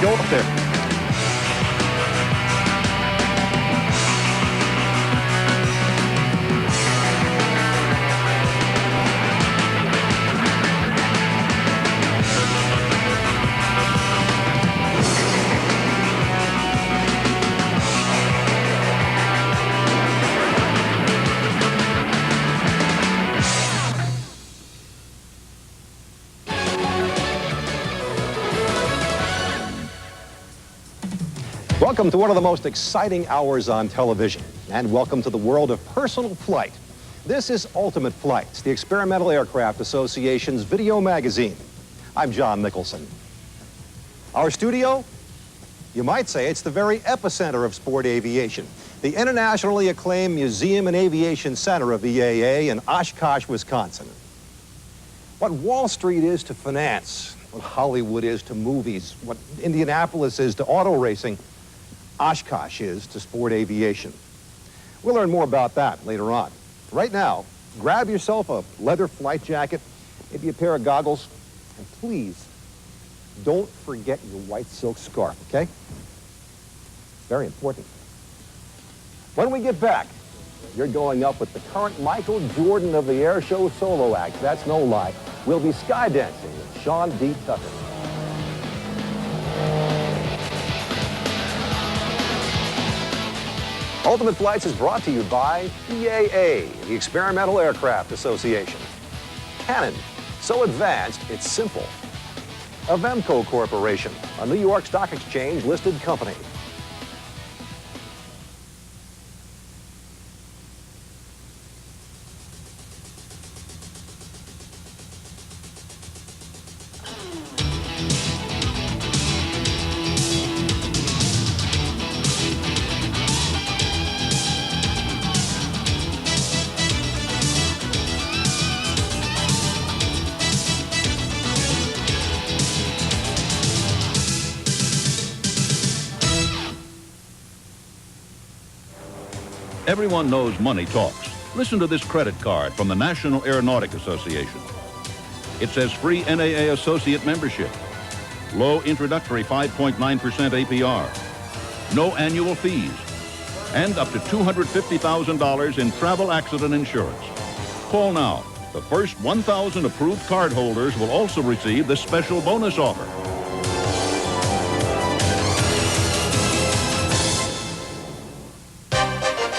go up there. Welcome to one of the most exciting hours on television, and welcome to the world of personal flight. This is Ultimate Flights, the Experimental Aircraft Association's video magazine. I'm John Nicholson. Our studio? You might say it's the very epicenter of sport aviation, the internationally acclaimed Museum and Aviation Center of EAA in Oshkosh, Wisconsin. What Wall Street is to finance, what Hollywood is to movies, what Indianapolis is to auto racing, Oshkosh is to sport aviation. We'll learn more about that later on. Right now, grab yourself a leather flight jacket, maybe a pair of goggles, and please, don't forget your white silk scarf, okay? Very important. When we get back, you're going up with the current Michael Jordan of the air show solo act. That's no lie. We'll be skydancing with Sean D. Tucker. Ultimate Flights is brought to you by EAA, the Experimental Aircraft Association. Canon, so advanced, it's simple. Avemco Corporation, a New York Stock Exchange listed company. Everyone knows money talks. Listen to this credit card from the National Aeronautic Association. It says free NAA associate membership, low introductory 5.9% APR, no annual fees, and up to $250,000 in travel accident insurance. Call now. The first 1,000 approved cardholders will also receive this special bonus offer.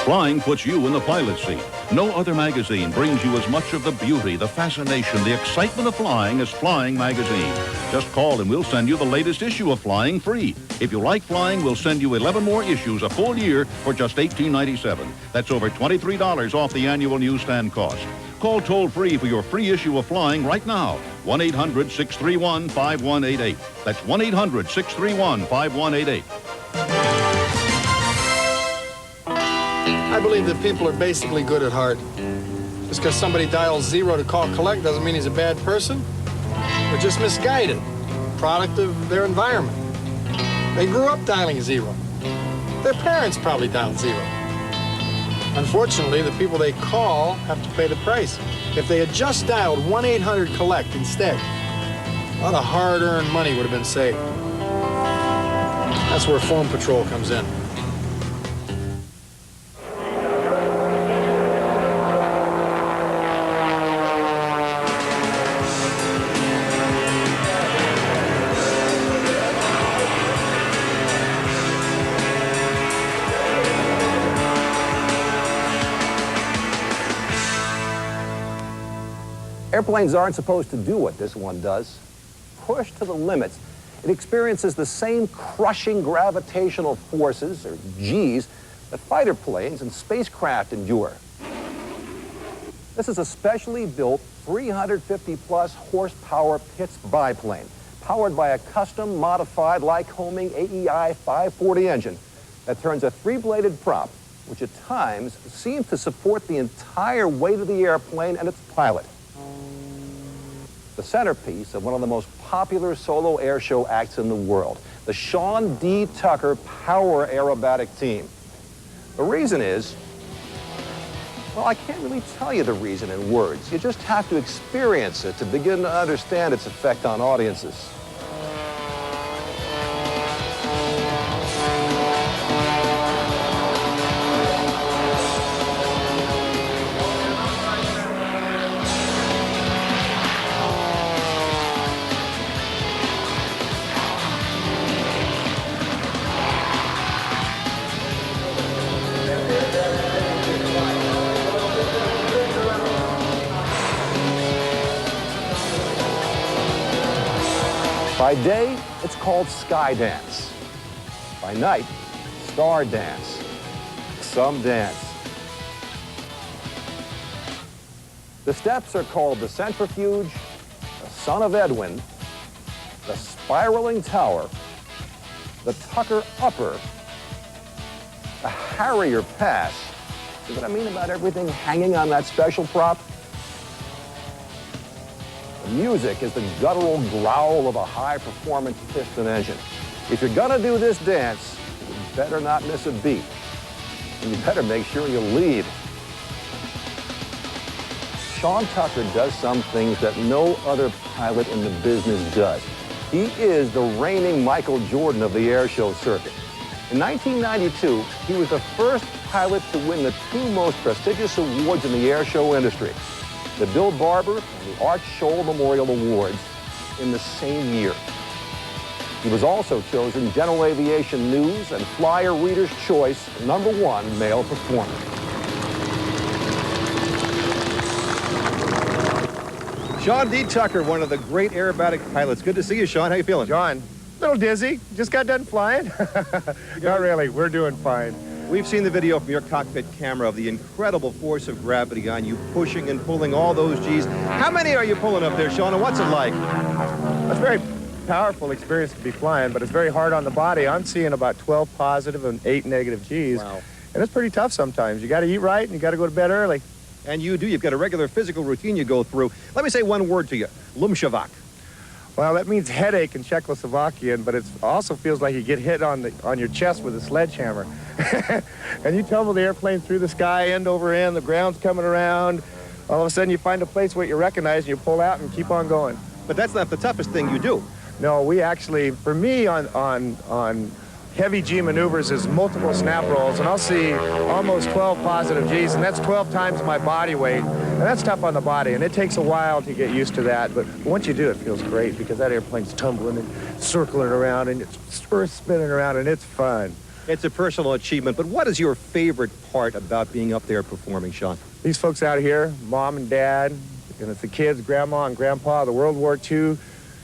Flying puts you in the pilot's seat. No other magazine brings you as much of the beauty, the fascination, the excitement of flying as Flying Magazine. Just call and we'll send you the latest issue of Flying free. If you like flying, we'll send you 11 more issues a full year for just $18.97. That's over $23 off the annual newsstand cost. Call toll-free for your free issue of Flying right now. 1-800-631-5188. That's 1-800-631-5188. I believe that people are basically good at heart. Just because somebody dials 0 to call collect doesn't mean he's a bad person. They're just misguided, product of their environment. They grew up dialing 0. Their parents probably dialed 0. Unfortunately, the people they call have to pay the price. If they had just dialed 1-800-COLLECT instead, a lot of hard-earned money would have been saved. That's where Phone Patrol comes in. Airplanes aren't supposed to do what this one does. Push to the limits. It experiences the same crushing gravitational forces, or G's, that fighter planes and spacecraft endure. This is a specially built 350-plus horsepower Pitts biplane, powered by a custom modified Lycoming AEI 540 engine that turns a 3-bladed prop, which at times seems to support the entire weight of the airplane and its pilot. The centerpiece of one of the most popular solo air show acts in the world, the Sean D. Tucker Power Aerobatic Team. The reason is, well, I can't really tell you the reason in words. You just have to experience it to begin to understand its effect on audiences. By day, it's called sky dance. By night, star dance. Some dance. The steps are called the centrifuge, the son of Edwin, the spiraling tower, the Tucker upper, the Harrier pass. See what I mean about everything hanging on that special prop? The music is the guttural growl of a high-performance piston engine. If you're gonna do this dance, you better not miss a beat. And you better make sure you lead. Sean Tucker does some things that no other pilot in the business does. He is the reigning Michael Jordan of the airshow circuit. In 1992, he was the first pilot to win the two most prestigious awards in the airshow industry, the Bill Barber and the Art Scholl Memorial Awards, in the same year. He was also chosen General Aviation News and Flyer Reader's Choice #1 male performer. Sean D. Tucker, one of the great aerobatic pilots. Good to see you, Sean. How you feeling? John, a little dizzy. Just got done flying. Not really. We're doing fine. We've seen the video from your cockpit camera of the incredible force of gravity on you, pushing and pulling all those G's. How many are you pulling up there, Sean, and what's it like? It's a very powerful experience to be flying, but it's very hard on the body. I'm seeing about 12 positive and 8 negative G's. Wow. And it's pretty tough sometimes. You got to eat right, and you got to go to bed early. And you do. You've got a regular physical routine you go through. Let me say one word to you, Lumshavak. Well, that means headache in Czechoslovakian, but it also feels like you get hit on your chest with a sledgehammer. And you tumble the airplane through the sky, end over end, the ground's coming around. All of a sudden, you find a place where you recognize, and you pull out and keep on going. But that's not the toughest thing you do. No, we actually, for me, on heavy G maneuvers is multiple snap rolls, and I'll see almost 12 positive Gs, and that's 12 times my body weight, and that's tough on the body, and it takes a while to get used to that, but once you do, it feels great because that airplane's tumbling and circling around, and it's spinning around, and it's fun. It's a personal achievement, but what is your favorite part about being up there performing, Sean? These folks out here, mom and dad, and it's the kids, grandma and grandpa, the World War II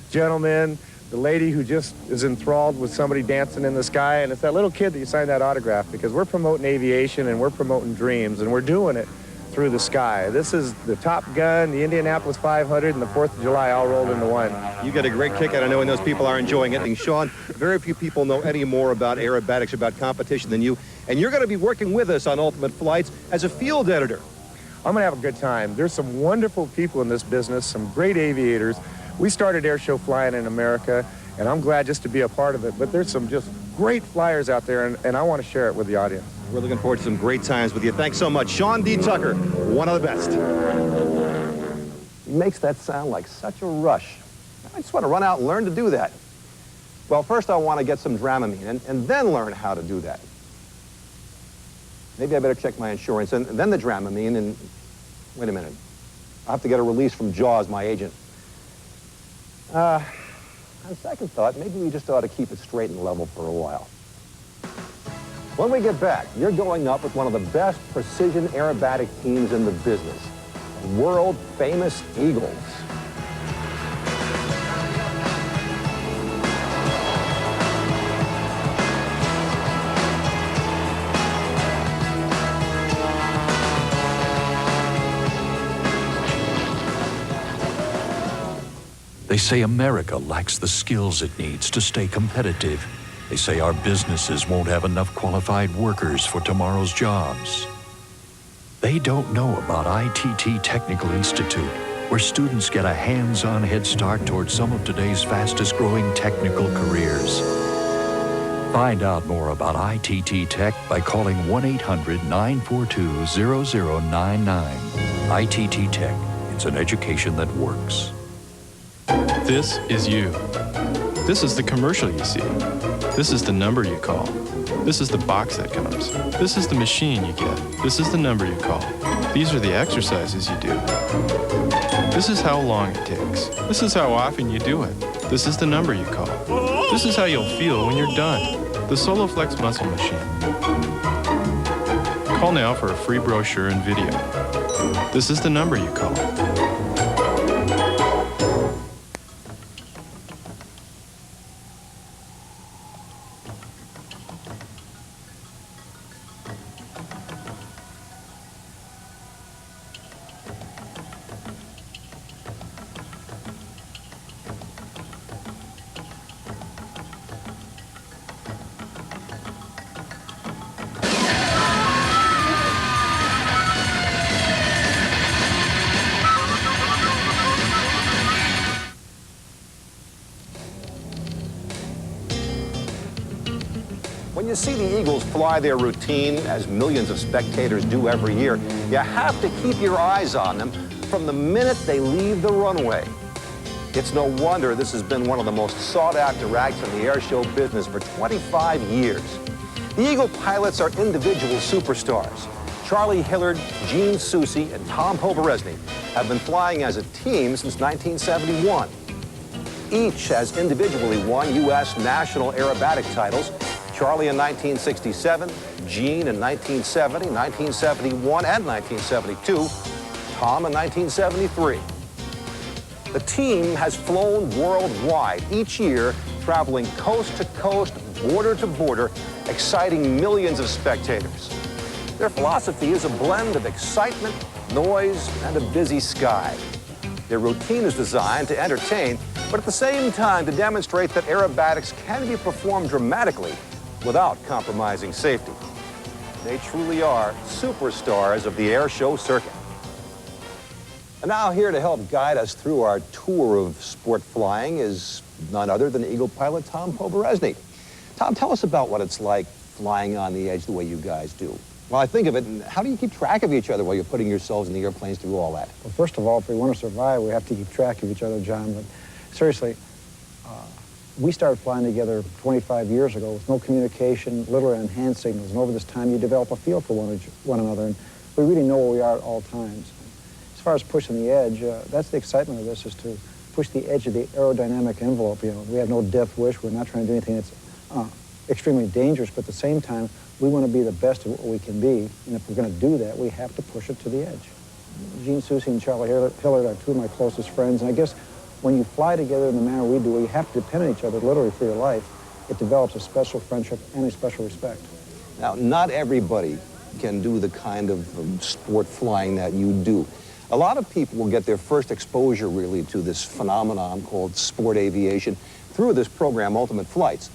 gentlemen, the lady who just is enthralled with somebody dancing in the sky, and it's that little kid that you sign that autograph because we're promoting aviation and we're promoting dreams, and we're doing it through the sky. This is the Top Gun, the Indianapolis 500, and the 4th of July all rolled into one. You get a great kick out of knowing those people are enjoying it. And Sean, very few people know any more about aerobatics, about competition than you, and you're going to be working with us on Ultimate Flights as a field editor. I'm going to have a good time. There's some wonderful people in this business, some great aviators. We started airshow flying in America, and I'm glad just to be a part of it. But there's some just great flyers out there, and I want to share it with the audience. We're looking forward to some great times with you. Thanks so much. Sean D. Tucker, one of the best. It makes that sound like such a rush. I just want to run out and learn to do that. Well, first I want to get some Dramamine and then learn how to do that. Maybe I better check my insurance and then the Dramamine and... Wait a minute. I'll have to get a release from Jaws, my agent. On second thought, maybe we just ought to keep it straight and level for a while. When we get back, you're going up with one of the best precision aerobatic teams in the business, world-famous Eagles. They say America lacks the skills it needs to stay competitive. They say our businesses won't have enough qualified workers for tomorrow's jobs. They don't know about ITT Technical Institute, where students get a hands-on head start towards some of today's fastest-growing technical careers. Find out more about ITT Tech by calling 1-800-942-0099. ITT Tech, it's an education that works. This is you. This is the commercial you see. This is the number you call. This is the box that comes. This is the machine you get. This is the number you call. These are the exercises you do. This is how long it takes. This is how often you do it. This is the number you call. This is how you'll feel when you're done. The SoloFlex Muscle Machine. Call now for a free brochure and video. This is the number you call. you see the Eagles fly their routine, as millions of spectators do every year, you have to keep your eyes on them from the minute they leave the runway. It's no wonder this has been one of the most sought-after acts in the air show business for 25 years. The Eagle pilots are individual superstars. Charlie Hillard, Gene Soucy, and Tom Poveresny have been flying as a team since 1971. Each has individually won U.S. national aerobatic titles. Charlie in 1967, Gene in 1970, 1971, and 1972, Tom in 1973. The team has flown worldwide each year, traveling coast to coast, border to border, exciting millions of spectators. Their philosophy is a blend of excitement, noise, and a busy sky. Their routine is designed to entertain, but at the same time to demonstrate that aerobatics can be performed dramatically without compromising safety. They truly are superstars of the air show circuit. And now here to help guide us through our tour of sport flying is none other than Eagle pilot Tom Poveresny. Tom, tell us about what it's like flying on the edge the way you guys do. Well, I think of it, and how do you keep track of each other while you're putting yourselves in the airplanes to do all that? Well, first of all, if we want to survive, we have to keep track of each other, John. But seriously, we started flying together 25 years ago with no communication, literally on hand signals. And over this time, you develop a feel for one another, and we really know where we are at all times. As far as pushing the edge, that's the excitement of this, is to push the edge of the aerodynamic envelope. You know, we have no death wish. We're not trying to do anything that's extremely dangerous, but at the same time, we want to be the best of what we can be, and if we're going to do that, we have to push it to the edge. Gene Soucy and Charlie Hillard are two of my closest friends, and I guess when you fly together in the manner we do, where you have to depend on each other literally for your life, it develops a special friendship and a special respect. Now, not everybody can do the kind of sport flying that you do. A lot of people will get their first exposure, really, to this phenomenon called sport aviation through this program, Ultimate Flights.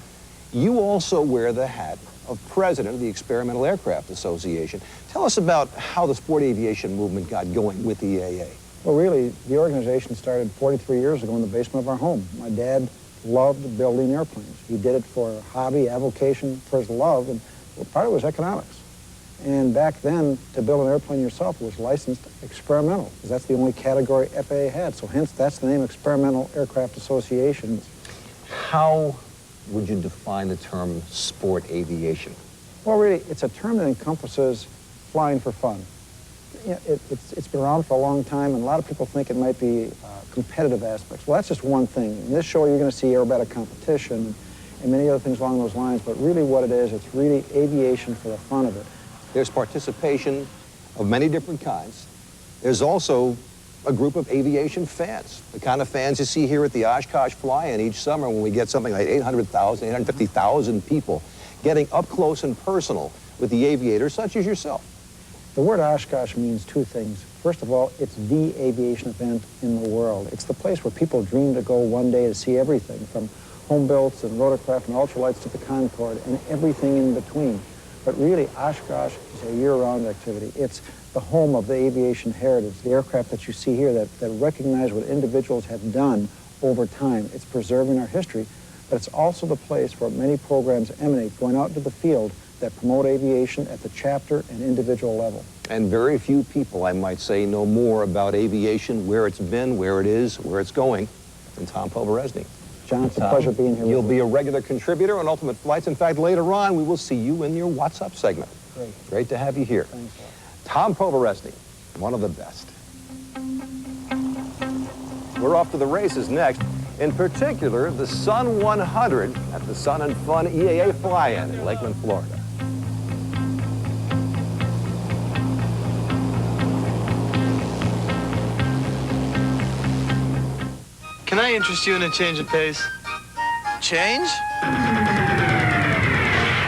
You also wear the hat of president of the Experimental Aircraft Association. Tell us about how the sport aviation movement got going with the EAA. Well, really, the organization started 43 years ago in the basement of our home. My dad loved building airplanes. He did it for a hobby, avocation, for his love, and part of it was economics. And back then, to build an airplane yourself was licensed experimental, because that's the only category FAA had. So hence, that's the name Experimental Aircraft Association. How would you define the term sport aviation? Well, really, it's a term that encompasses flying for fun. You know, it's been around for a long time, and a lot of people think it might be competitive aspects. Well, that's just one thing. In this show, you're going to see aerobatic competition and many other things along those lines, but really what it is, it's really aviation for the fun of it. There's participation of many different kinds. There's also a group of aviation fans, the kind of fans you see here at the Oshkosh Fly-In each summer when we get something like 800,000, 850,000 people getting up close and personal with the aviators such as yourself. The word Oshkosh means two things. First of all, it's the aviation event in the world. It's the place where people dream to go one day to see everything, from home builds and rotorcraft and ultralights to the Concorde and everything in between. But really, Oshkosh is a year-round activity. It's the home of the aviation heritage, the aircraft that you see here that recognize what individuals have done over time. It's preserving our history, but it's also the place where many programs emanate, going out into the field that promote aviation at the chapter and individual level. And very few people, I might say, know more about aviation, where it's been, where it is, where it's going, than Tom Poveresny. John, it's a pleasure being here. You'll be a regular contributor on Ultimate Flights. In fact, later on, we will see you in your What's Up segment. Great. Great to have you here. Thanks. Tom Poveresny, one of the best. We're off to the races next. In particular, the Sun 100 at the Sun and Fun EAA Fly-In in Lakeland, Florida. Can I interest you in a change of pace? Change?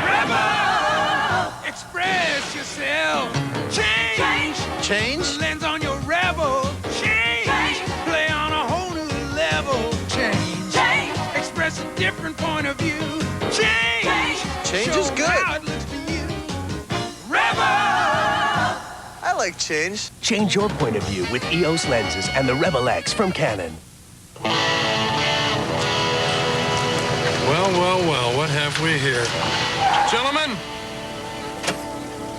Rebel! Express yourself. Change. Change? Lands on your rebel. Change. Play on a whole new level. Change. Express a different point of view. Change. Change Show is good. how it looks to you. Rebel! I like change. Change your point of view with EOS lenses and the Rebel X from Canon. Well, well, well, what have we here? Gentlemen,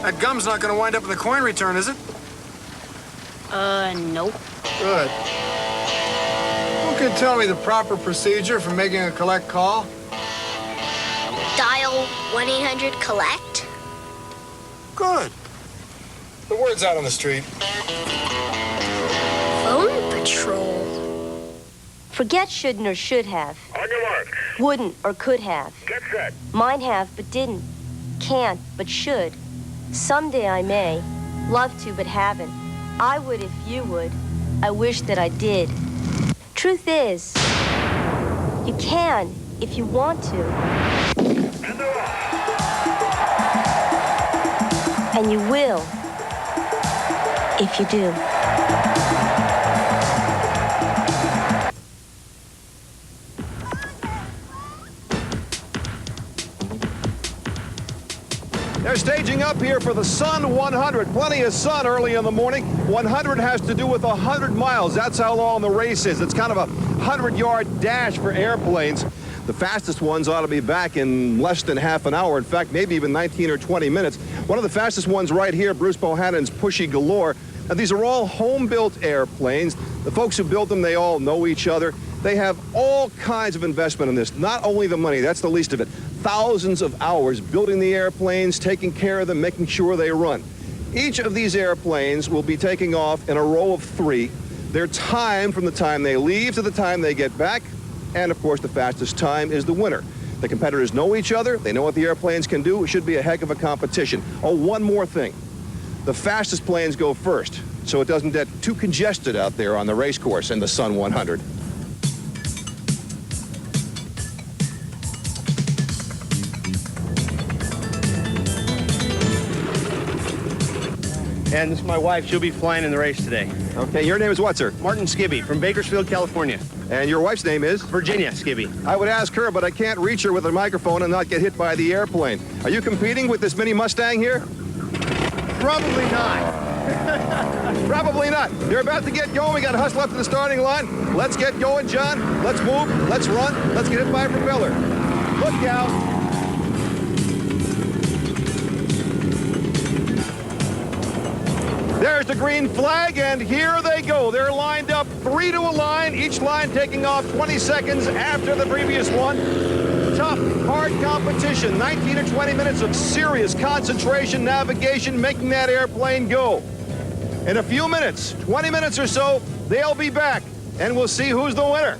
that gum's not going to wind up in the coin return, is it? Nope. Good. Who can tell me the proper procedure for making a collect call? Dial 1-800-COLLECT. Good. The word's out on the street. Phone patrol. Forget shouldn't or should have. On your mark. Wouldn't or could have. Get set. Might have but didn't. Can't but should. Someday I may. Love to but haven't. I would if you would. I wish that I did. Truth is, you can if you want to. And they're off. And you will if you do. They're staging up here for the Sun 100. Plenty of sun early in the morning. 100 has to do with 100 miles. That's how long the race is. It's kind of a 100-yard dash for airplanes. The fastest ones ought to be back in less than half an hour. In fact, maybe even 19 or 20 minutes. One of the fastest ones right here, Bruce Bohannon's Pushy Galore. Now, these are all home-built airplanes. The folks who built them, they all know each other. They have all kinds of investment in this. Not only the money, that's the least of it. Thousands of hours building the airplanes, taking care of them, making sure they run. Each of these airplanes will be taking off in a row of 3. Their time from the time they leave to the time they get back, and of course the fastest time is the winner. The competitors know each other, they know what the airplanes can do. It should be a heck of a competition. Oh, one more thing. The fastest planes go first, so it doesn't get too congested out there on the race course in the Sun 100. And this is my wife. She'll be flying in the race today. Okay, your name is what, sir? Martin Skibby from Bakersfield, California. And your wife's name is? Virginia Skibby. I would ask her, but I can't reach her with a microphone and not get hit by the airplane. Are you competing with this mini Mustang here? Probably not. Probably not. You're about to get going. We got to hustle up to the starting line. Let's get going, John. Let's move. Let's run. Let's get hit by a propeller. Look out. There's the green flag, and here they go. They're lined up 3 to a line, each line taking off 20 seconds after the previous one. Tough, hard competition. 19 or 20 minutes of serious concentration, navigation, making that airplane go. In a few minutes, 20 minutes or so, they'll be back, and we'll see who's the winner.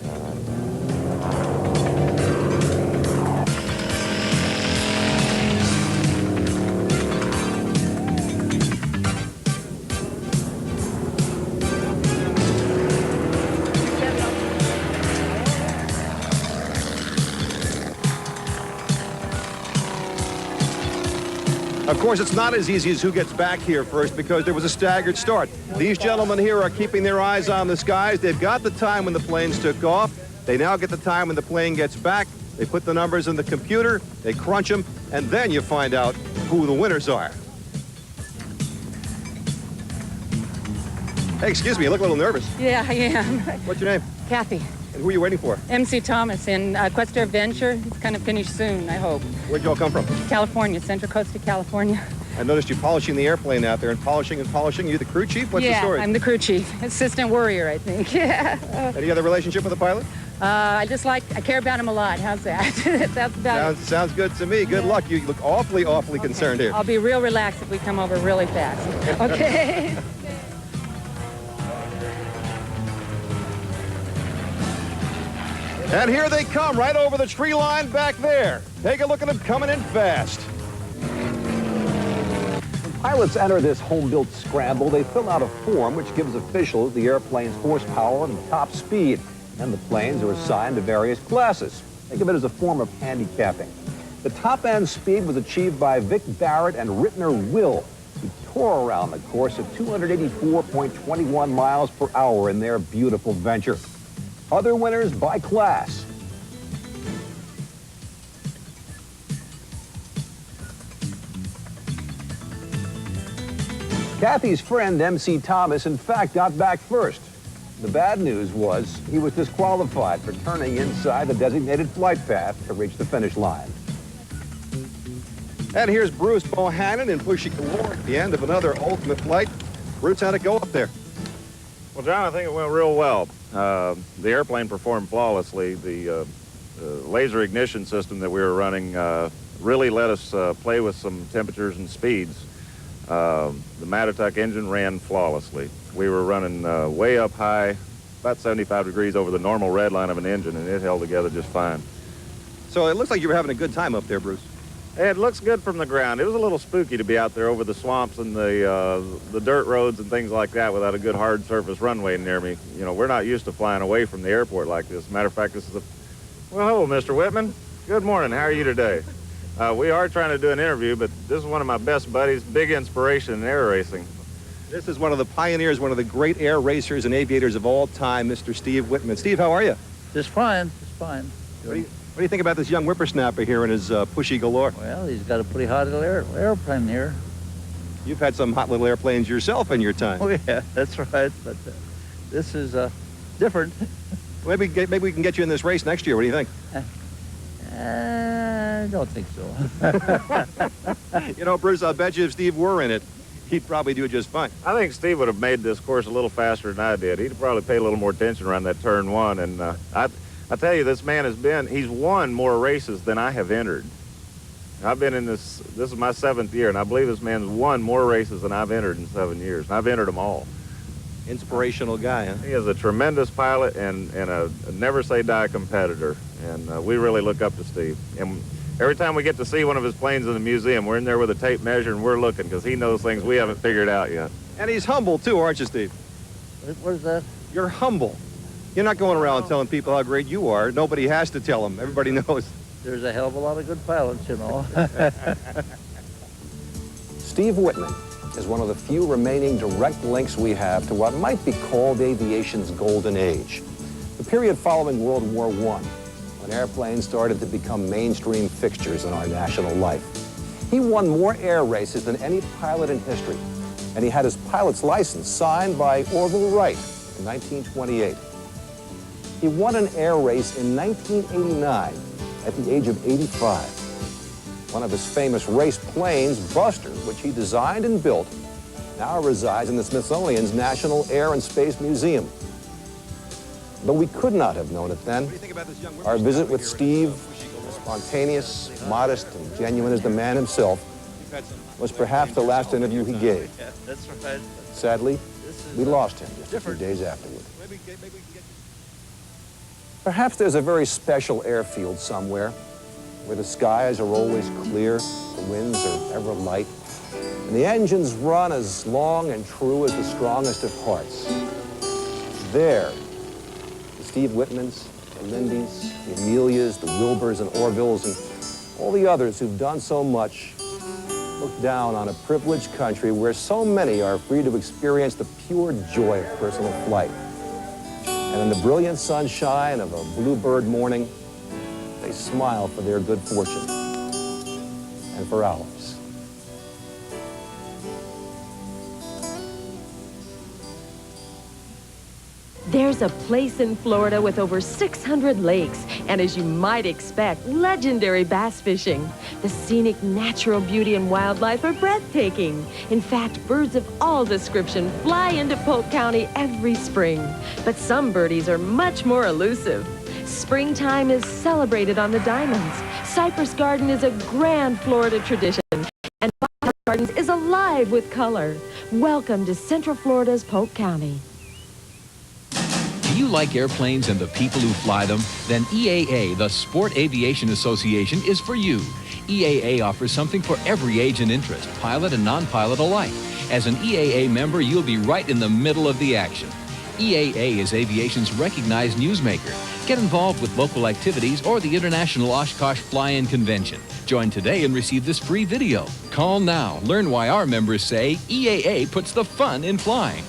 Of course, it's not as easy as who gets back here first because there was a staggered start. These gentlemen here are keeping their eyes on the skies. They've got the time when the planes took off. They now get the time when the plane gets back. They put the numbers in the computer, they crunch them, and then you find out who the winners are. Hey, excuse me, you look a little nervous. Yeah, I am. What's your name? Kathy. And who are you waiting for? MC Thomas in Quest Adventure. It's kind of finished soon, I hope. Where'd you all come from? California, Central Coast of California. I noticed you polishing the airplane out there and polishing and polishing. You the crew chief? What's the story? Yeah, I'm the crew chief. Assistant worrier, I think. Yeah. Any other relationship with the pilot? I care about him a lot. How's that? That's about it. Sounds good to me. Good luck. You look awfully concerned here. I'll be real relaxed if we come over really fast. Okay. And here they come, right over the tree line back there. Take a look at them coming in fast. When pilots enter this home-built scramble, they fill out a form which gives officials the airplane's horsepower and top speed. And the planes are assigned to various classes. Think of it as a form of handicapping. The top-end speed was achieved by Vic Barrett and Rittner Will, who tore around the course at 284.21 miles per hour in their beautiful venture. Other winners by class. Kathy's friend, MC Thomas, in fact, got back first. The bad news was he was disqualified for turning inside the designated flight path to reach the finish line. And here's Bruce Bohannon in Pushy Galore at the end of another Ultimate Flight. Bruce, how'd it go up there? Well, John, I think it went real well. The airplane performed flawlessly. The laser ignition system that we were running really let us play with some temperatures and speeds. The Matatuck engine ran flawlessly. We were running way up high, about 75 degrees over the normal red line of an engine, and it held together just fine. So it looks like you were having a good time up there, Bruce. It looks good from the ground. It was a little spooky to be out there over the swamps and the dirt roads and things like that without a good hard surface runway near me. You know, we're not used to flying away from the airport like this. Matter of fact, this is a... Well, hello, Mr. Whitman. Good morning. How are you today? We are trying to do an interview, but this is one of my best buddies, big inspiration in air racing. This is one of the pioneers, one of the great air racers and aviators of all time, Mr. Steve Whitman. Steve, how are you? Just fine, just fine. What do you think about this young whippersnapper here in his Pushy Galore? Well, he's got a pretty hot little airplane here. You've had some hot little airplanes yourself in your time. Oh, yeah, that's right, but this is different. Maybe we can get you in this race next year. What do you think? I don't think so. You know, Bruce, I bet you if Steve were in it, he'd probably do it just fine. I think Steve would have made this course a little faster than I did. He'd probably pay a little more attention around that turn one, and I tell you, this man he's won more races than I have entered. I've been in this is my 7th year, and I believe this man's won more races than I've entered in 7 years, and I've entered them all. Inspirational guy, huh? He is a tremendous pilot and a never-say-die competitor, and we really look up to Steve. And every time we get to see one of his planes in the museum, we're in there with a tape measure, and we're looking, because he knows things we haven't figured out yet. And he's humble, too, aren't you, Steve? What is that? You're humble. You're not going around telling people how great you are. Nobody has to tell them. Everybody knows. There's a hell of a lot of good pilots, you know. Steve Whitman is one of the few remaining direct links we have to what might be called aviation's golden age, the period following World War I, when airplanes started to become mainstream fixtures in our national life. He won more air races than any pilot in history, and he had his pilot's license signed by Orville Wright in 1928. He won an air race in 1989 at the age of 85. One of his famous race planes, Buster, which he designed and built, now resides in the Smithsonian's National Air and Space Museum. But we could not have known it then. Our visit with Steve, as spontaneous, modest, and genuine as the man himself, was perhaps the last interview he gave. That's right. Sadly, we lost him just a few days afterward. Perhaps there's a very special airfield somewhere where the skies are always clear, the winds are ever light, and the engines run as long and true as the strongest of hearts. There, the Steve Whitmans, the Lindys, the Amelias, the Wilburs and Orvilles, and all the others who've done so much look down on a privileged country where so many are free to experience the pure joy of personal flight. And in the brilliant sunshine of a bluebird morning, they smile for their good fortune and for ours. There's a place in Florida with over 600 lakes, and as you might expect, legendary bass fishing. The scenic natural beauty and wildlife are breathtaking. In fact, birds of all description fly into Polk County every spring. But some birdies are much more elusive. Springtime is celebrated on the Diamonds. Cypress Garden is a grand Florida tradition, and Bottom Gardens is alive with color. Welcome to Central Florida's Polk County. Do you like airplanes and the people who fly them? Then EAA, the Sport Aviation Association, is for you. EAA offers something for every age and interest, pilot and non-pilot alike. As an EAA member, you'll be right in the middle of the action. EAA is aviation's recognized newsmaker. Get involved with local activities or the International Oshkosh Fly-In Convention. Join today and receive this free video. Call now. Learn why our members say EAA puts the fun in flying.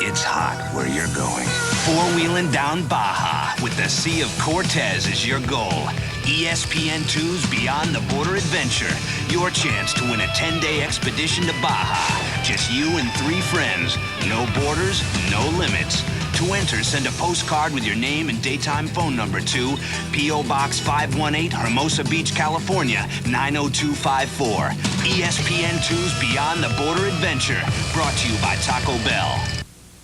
It's hot where you're going. Four-wheeling down Baja with the Sea of Cortez as your goal. ESPN2's Beyond the Border Adventure. Your chance to win a 10-day expedition to Baja. Just you and 3 friends. No borders, no limits. To enter, send a postcard with your name and daytime phone number to P.O. Box 518, Hermosa Beach, California, 90254. ESPN2's Beyond the Border Adventure. Brought to you by Taco Bell.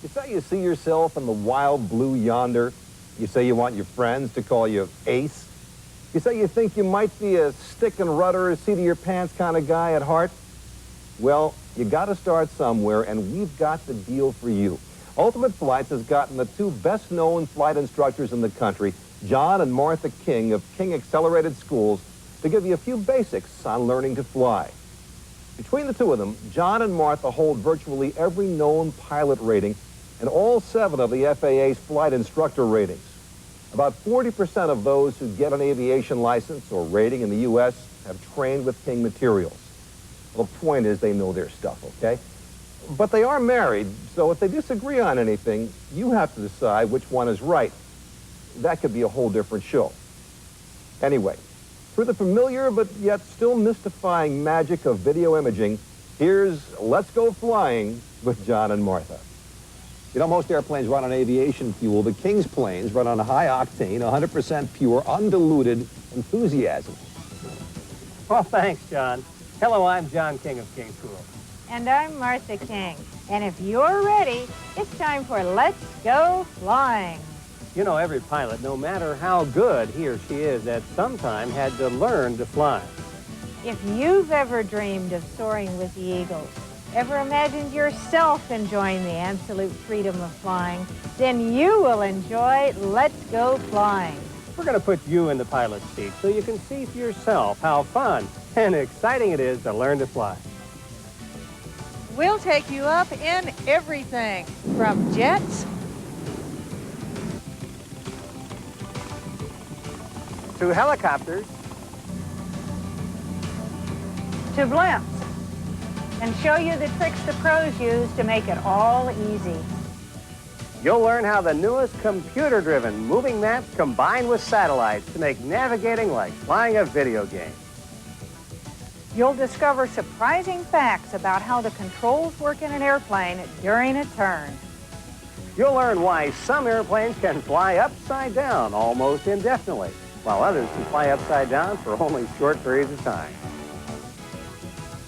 You say you see yourself in the wild blue yonder. You say you want your friends to call you Ace. You say you think you might be a stick and rudder, seat-of-your-pants kind of guy at heart. Well, you got to start somewhere, and we've got the deal for you. Ultimate Flights has gotten the 2 best-known flight instructors in the country, John and Martha King of King Accelerated Schools, to give you a few basics on learning to fly. Between the 2 of them, John and Martha hold virtually every known pilot rating and all 7 of the FAA's flight instructor ratings. About 40% of those who get an aviation license or rating in the U.S. have trained with King materials. Well, the point is they know their stuff, okay? But they are married, so if they disagree on anything, you have to decide which one is right. That could be a whole different show. Anyway, through the familiar but yet still mystifying magic of video imaging, here's Let's Go Flying with John and Martha. You know, most airplanes run on aviation fuel. The King's planes run on high-octane, 100% pure, undiluted enthusiasm. Well, thanks, John. Hello, I'm John King of King's School. And I'm Martha King. And if you're ready, it's time for Let's Go Flying. You know, every pilot, no matter how good he or she is, at some time had to learn to fly. If you've ever dreamed of soaring with the Eagles, ever imagined yourself enjoying the absolute freedom of flying, then you will enjoy Let's Go Flying. We're going to put you in the pilot's seat so you can see for yourself how fun and exciting it is to learn to fly. We'll take you up in everything, from jets To helicopters, to blimps, and show you the tricks the pros use to make it all easy. you'll learn how the newest computer-driven moving maps combine with satellites to make navigating like flying a video game. You'll discover surprising facts about how the controls work in an airplane during a turn. You'll learn why some airplanes can fly upside down almost indefinitely, while others can fly upside down for only short periods of time.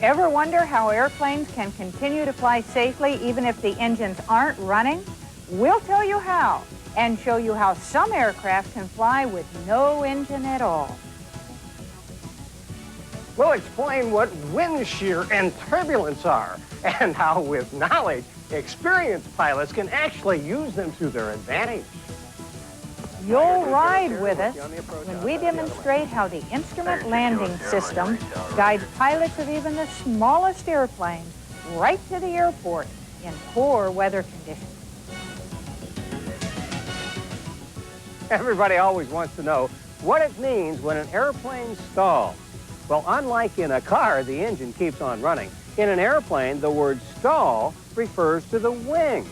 Ever wonder how airplanes can continue to fly safely even if the engines aren't running? We'll tell you how, and show you how some aircraft can fly with no engine at all. We'll explain what wind shear and turbulence are, and how, with knowledge, experienced pilots can actually use them to their advantage. You'll ride with us when we demonstrate how the instrument landing system guides pilots of even the smallest airplanes right to the airport in poor weather conditions. Everybody always wants to know what it means when an airplane stalls. Well, unlike in a car, the engine keeps on running. In an airplane, the word stall refers to the wing.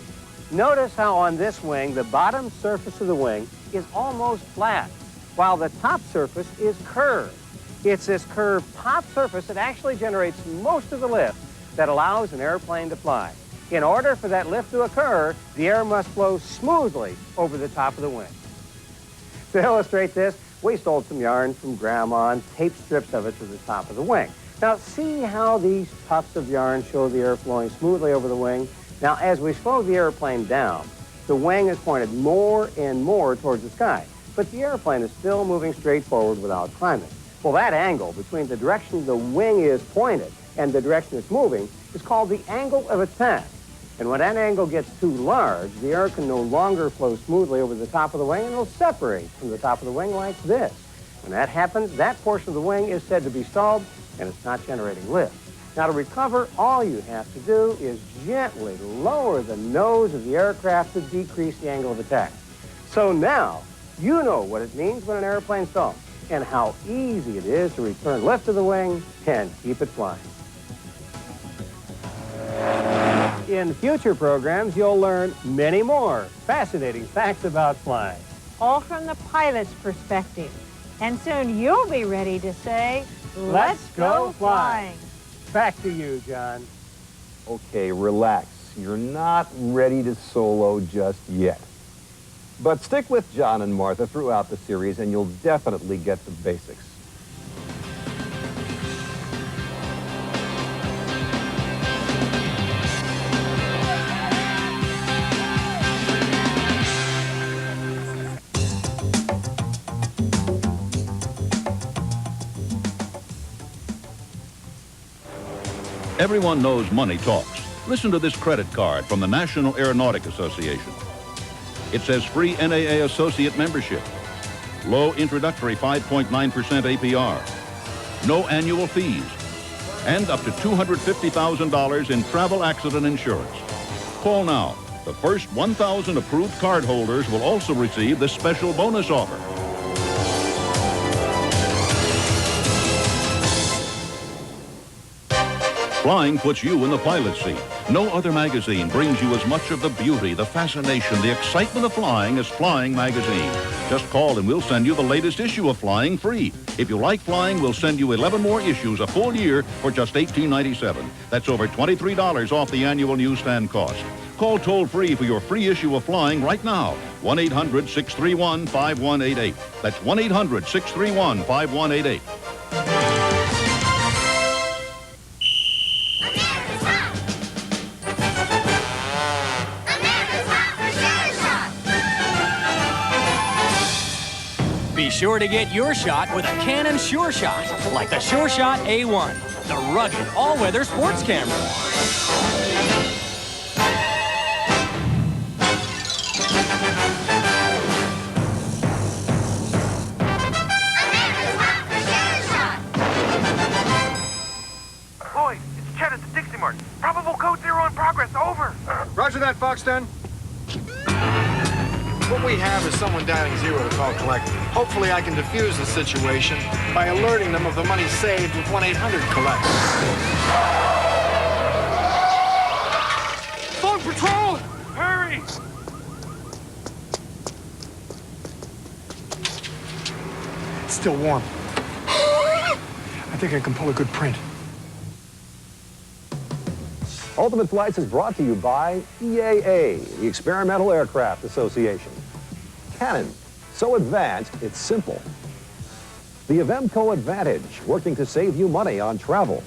Notice how on this wing, the bottom surface of the wing is almost flat, while the top surface is curved. It's this curved top surface that actually generates most of the lift that allows an airplane to fly. In order for that lift to occur, the air must flow smoothly over the top of the wing. To illustrate this, we stole some yarn from Grandma and taped strips of it to the top of the wing. Now, see how these puffs of yarn show the air flowing smoothly over the wing? Now, as we slow the airplane down, the wing is pointed more and more towards the sky, but the airplane is still moving straight forward without climbing. Well, that angle between the direction the wing is pointed and the direction it's moving is called the angle of attack. And when that angle gets too large, the air can no longer flow smoothly over the top of the wing, and it'll separate from the top of the wing like this. When that happens, that portion of the wing is said to be stalled, and it's not generating lift. Now, to recover, all you have to do is gently lower the nose of the aircraft to decrease the angle of attack. So now, you know what it means when an airplane stalls, and how easy it is to return lift to the wing and keep it flying. In future programs, you'll learn many more fascinating facts about flying. All from the pilot's perspective. And soon you'll be ready to say, let's go flying. Back to you, John. Okay, relax. You're not ready to solo just yet. But stick with John and Martha throughout the series and you'll definitely get the basics. Everyone knows money talks. Listen to this credit card from the National Aeronautic Association. It says free NAA associate membership, low introductory 5.9% APR, no annual fees, and up to $250,000 in travel accident insurance. Call now. The first 1,000 approved cardholders will also receive this special bonus offer. Flying puts you in the pilot's seat. No other magazine brings you as much of the beauty, the fascination, the excitement of flying as Flying Magazine. Just call and we'll send you the latest issue of Flying free. If you like flying, we'll send you 11 more issues a full year for just $18.97. That's over $23 off the annual newsstand cost. Call toll-free for your free issue of Flying right now. 1-800-631-5188. That's 1-800-631-5188. Be sure to get your shot with a Canon Sure Shot, like the Sure Shot A1, the rugged, all-weather sports camera. Lloyd, it's Chet at the Dixie Mart. Probable code 0 in progress, over. Roger that, Foxton. What we have is someone dialing 0 to call collect. Hopefully I can defuse the situation by alerting them of the money saved with 1-800-COLLECT. Phone patrol! Hurry! It's still warm. I think I can pull a good print. Ultimate Flights is brought to you by EAA, the Experimental Aircraft Association. Canon, so advanced, it's simple. The Avemco Advantage, working to save you money on travel.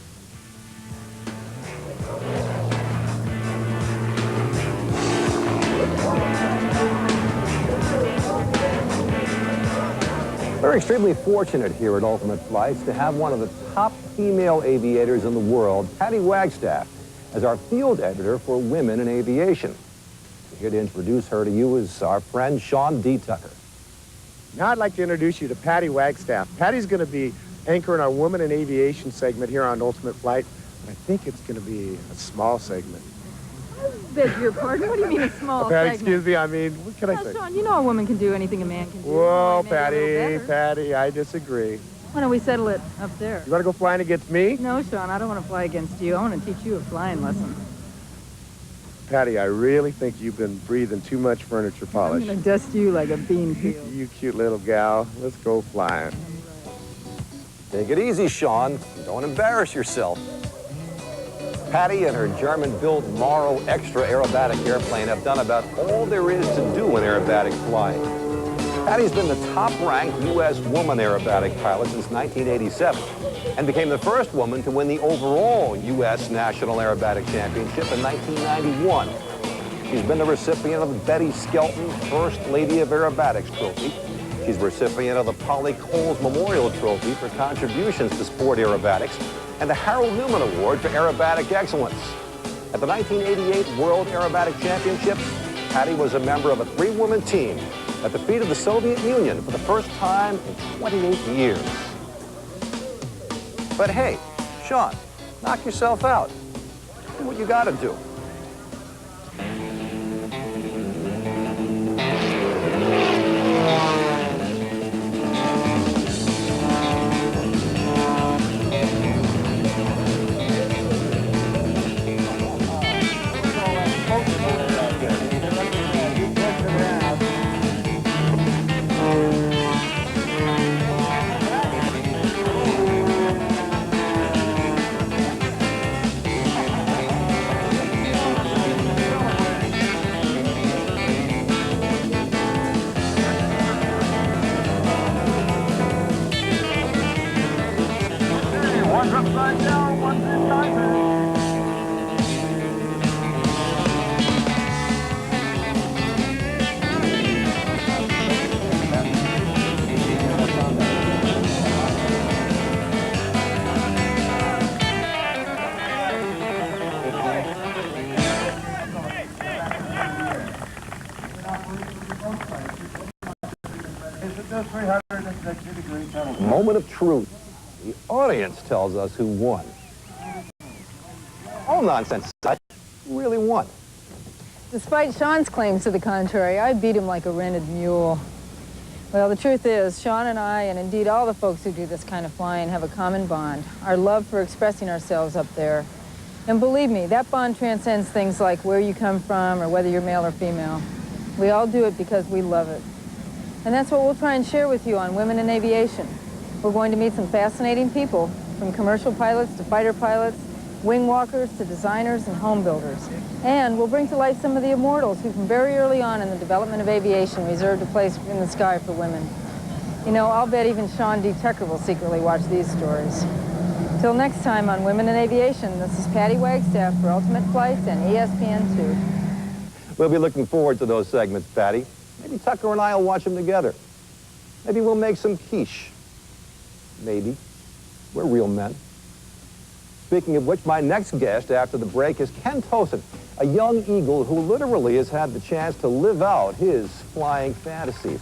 We're extremely fortunate here at Ultimate Flights to have one of the top female aviators in the world, Patty Wagstaff, as our field editor for Women in Aviation. Here to introduce her to you is our friend Sean D. Tucker. Now I'd like to introduce you to Patty Wagstaff. Patty's going to be anchoring our Women in Aviation segment here on Ultimate Flight. And I think it's going to be a small segment. I beg your pardon. What do you mean a small Patty, segment? excuse me, I mean, what can I say? Sean, you know a woman can do anything a man can do. Whoa, Maybe a little better. Patty, I disagree. Why don't we settle it up there? You want to go flying against me? No, Sean, I don't want to fly against you. I want to teach you a flying lesson. Patty, I really think you've been breathing too much furniture polish. I'm going to dust you like a bean peel. You cute little gal. Let's go flying. Take it easy, Sean. Don't embarrass yourself. Patty and her German-built Morrow extra aerobatic airplane have done about all there is to do in aerobatic flying. Patty's been the top-ranked U.S. woman aerobatic pilot since 1987 and became the first woman to win the overall U.S. National Aerobatic Championship in 1991. She's been the recipient of the Betty Skelton First Lady of Aerobatics Trophy. She's recipient of the Polly Coles Memorial Trophy for contributions to sport aerobatics and the Harold Newman Award for Aerobatic Excellence. At the 1988 World Aerobatic Championships, Patty was a member of a 3-woman team that defeated the Soviet Union for the first time in 28 years. But hey, Sean, knock yourself out. Do what you gotta do. Moment of truth. The audience tells us who won. All nonsense aside, who really won? Despite Sean's claims to the contrary, I beat him like a rented mule. Well, the truth is, Sean and I, and indeed all the folks who do this kind of flying, have a common bond, our love for expressing ourselves up there. And believe me, that bond transcends things like where you come from or whether you're male or female. We all do it because we love it. And that's what we'll try and share with you on Women in Aviation. We're going to meet some fascinating people, from commercial pilots to fighter pilots, wing walkers to designers and home builders. And we'll bring to life some of the immortals who from very early on in the development of aviation reserved a place in the sky for women. You know, I'll bet even Sean D. Tucker will secretly watch these stories. Till next time on Women in Aviation, this is Patty Wagstaff for Ultimate Flights and ESPN2. We'll be looking forward to those segments, Patty. Maybe Tucker and I will watch them together. Maybe we'll make some quiche. Maybe. We're real men. Speaking of which, my next guest after the break is Ken Tosin, a young eagle who literally has had the chance to live out his flying fantasies.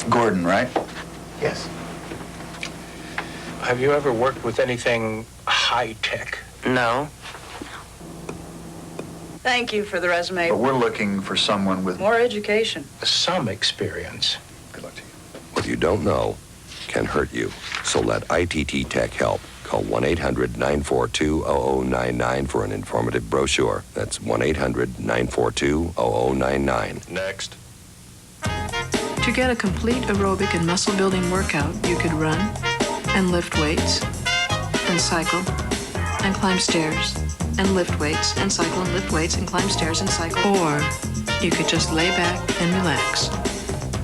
Gordon, right? Yes. Have you ever worked with anything high-tech? No. Thank you for the resume. But we're looking for someone with More education. Some experience. Good luck to you. What you don't know can hurt you. So let ITT Tech help. Call 1-800-942-0099 for an informative brochure. That's 1-800-942-0099. Next. To get a complete aerobic and muscle-building workout, you could run and lift weights and cycle and climb stairs and lift weights and cycle and lift weights and climb stairs and cycle. Or you could just lay back and relax.